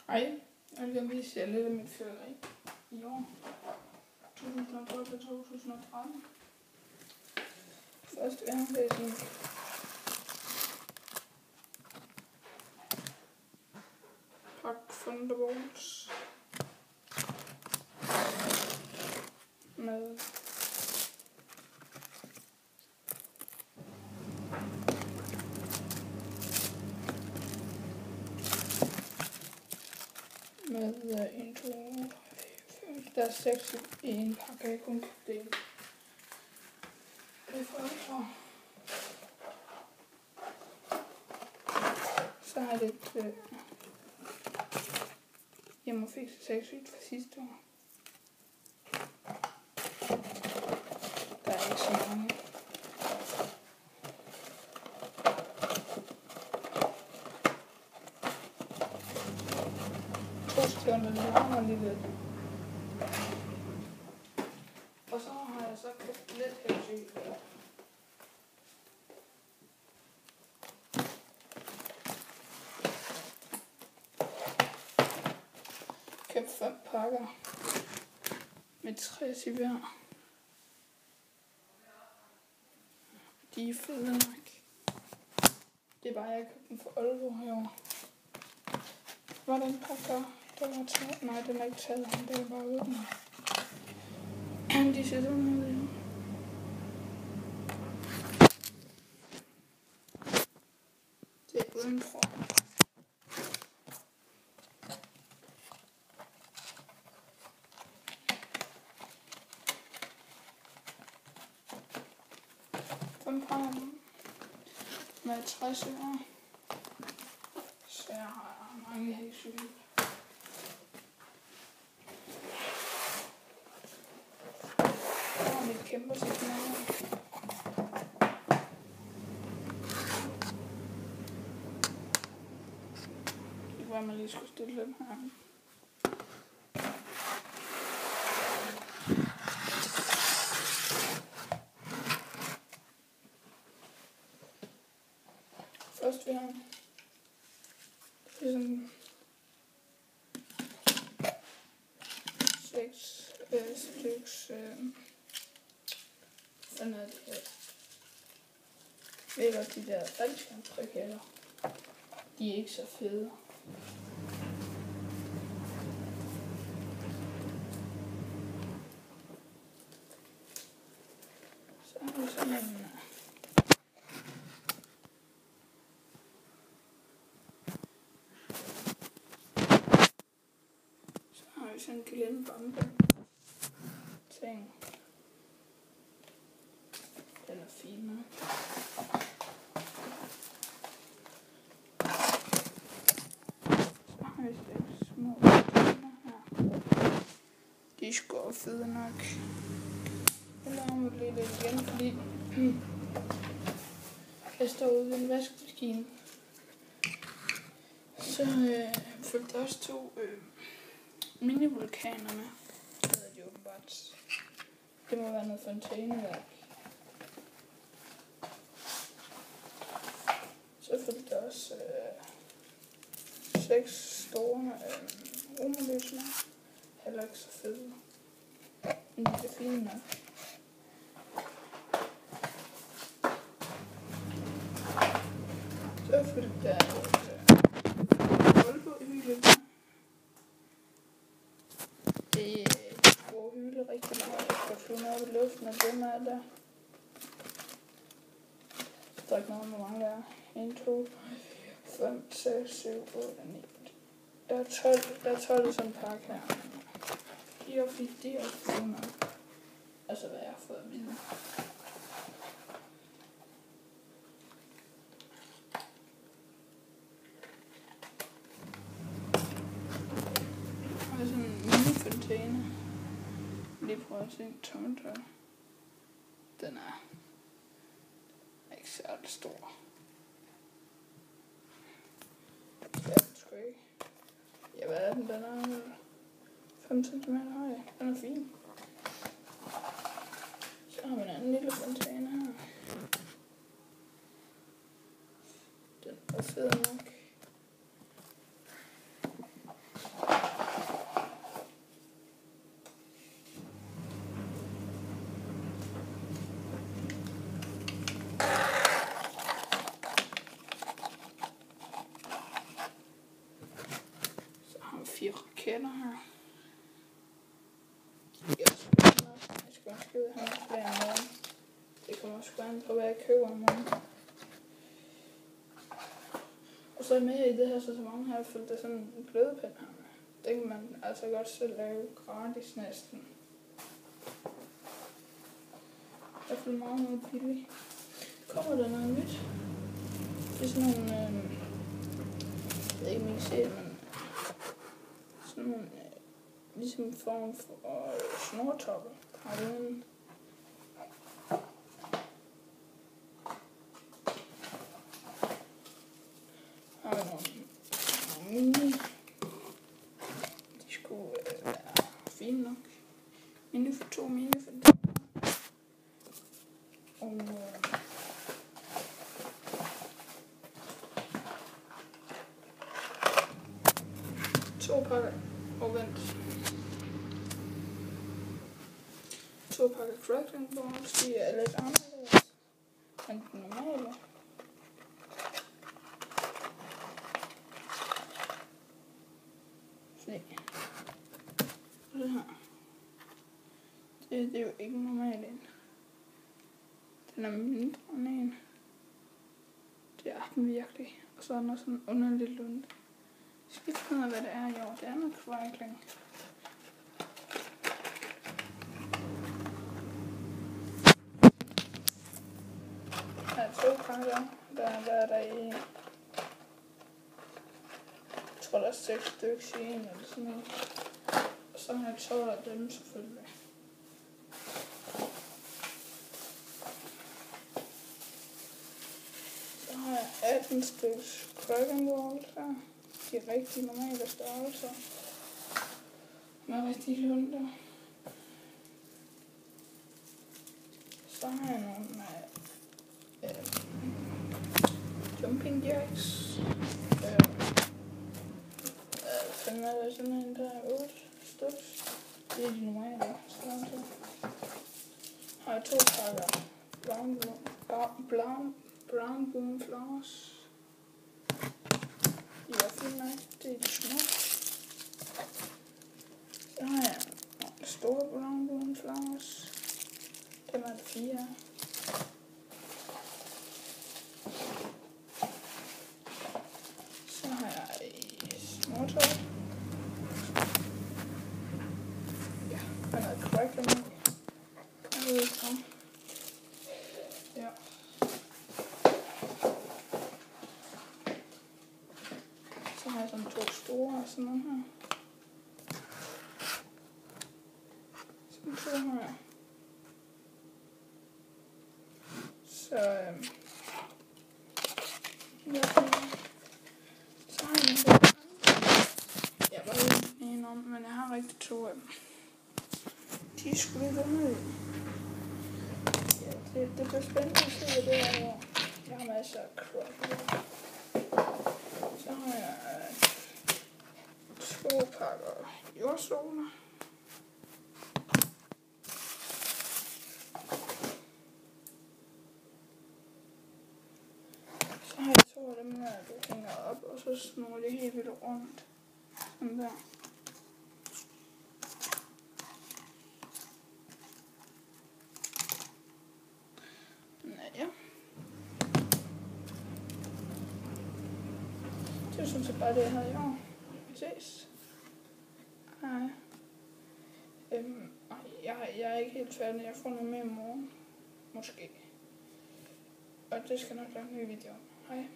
Hej, jeg vil gerne vise jer lidt af mit fyrværkeri i år. 2012 og 2013. Først vil jeg have sådan pakke Thunderbolts med en, to, der er 6 i en pakke, jeg kun købte en. Det er for så har jeg lidt hjemme og fikse 6 ud fra sidste år. Der er ikke så mange. Stående larmer lige lidt. Og så har jeg så købt lidt helsyn. Købt 5 pakker med 60 i hver. De er fede nok. Det er bare, jeg købte dem for Aalborg herovre. Var den pakke der var taget? Nej, den er ikke taget. Det er bare åbnet. De ser sådan ud nu. Det er udenfor. Med 60 år. Så jeg har mange hæsøl. Og mit kæmper signal. Det var, man lige skulle stille den her. Først vil jeg sådan 6 styks sådan er det her. Ved du, de der faldskærmsraketter, de er ikke så fede. Så har vi sådan en sådan en gelindbombe ting. Den er fin, ne? Så har vi lidt små her. De er sgu fede nok. Jeg laver mig lidt igen, fordi jeg står ude ved en vaskemaskine. Så fulgte også 2 minivulkaner med. Det hedder de åbenbart. Det må være noget fontæneværk. Så fulgte der også 6 store romerlys med. Heller ikke så fede. Men de er fine nok. Så fulgte der Aalborg-hylde. Det går hylde rigtig meget. Jeg skal flyve op i luften, og dem er der. Der er ikke noget, hvor mange der er. 1, 2, 5, 6, 7, 8, 9. Der er 12 sådan en pakke her. De er også flyve nok. Altså hvad jeg har fået af mine. Og sådan en mini-fontæne. Lige prøve at se en tommeltør. Den er ikke særlig stor. Det er den sgu ikke. Ja, hvad er den? Den er 5 cm høj. Den er fin. Så har vi en anden lille fontæne her. Den er fed nok. de raketter her. Jeg skal også skrive her flere om morgen. Det kommer også an på, hvad jeg køber om morgen. Og så med i det her sortiment har jeg følt det sådan en glødepind her. Det kan man altså godt selv lave gratis næsten. Jeg føler meget billigt. Kommer der noget nyt? Det er sådan nogle, jeg ved ikke om I kan se det, men sådan nogle, ligesom en form for snortoppe. Har du en? Har vi nogle mini? De skulle være fine nok. Mini for 2, mini for 3. Og 2 pakker, og vent. 2 pakker crackling balls, de er lidt anderledes end den normale. Se. Det her. Det er jo ikke normalt en. Den er mindre end en. Det er den virkelig. Og så er der sådan underligt lunde. Jeg skal ikke finde ud af, hvad det er i år. Det er noget crackling. Der er 2 pakker. Der er der i. Jeg tror, der er 6 stykker i en eller sådan noget. Og så har jeg 12 af dem selvfølgelig. Så har jeg 18 stykker crackling balls her. De er rigtig normale størrelser. Med rigtig lunde. Så har jeg nogle jumping jacks. Finder der simpelthen der er 8 stykker. Det er de normale størrelser. Har jeg 2 pakker brown boom flowers. De er fint nok. Det er de små. Så har jeg nogle store brown boom flowers. Dem er der 4. Så har jeg småtår. Ja, den er crackling. Jeg ved ikke om. Ja. Så har jeg sådan 2 store og sådan noget her. Sådan 2 her. Så så har jeg en der. Jeg var ikke en om, men jeg har rigtig 2 af dem. De skulle lidt underlige. Ja, det bliver spændende at se, hvad det er her. Jeg har masser af crap. Så har jeg 2 pakker jordsoler. Så har jeg 2 af dem her, der hænger op, og så snurrer det helt vildt rundt. Sådan der. Ja. Det synes jeg bare, det jeg havde i år. Vi ses. Hej. Jeg er ikke helt færdig. Jeg får noget mere i morgen. Måske. Og det skal nok lave en ny video om. Hej.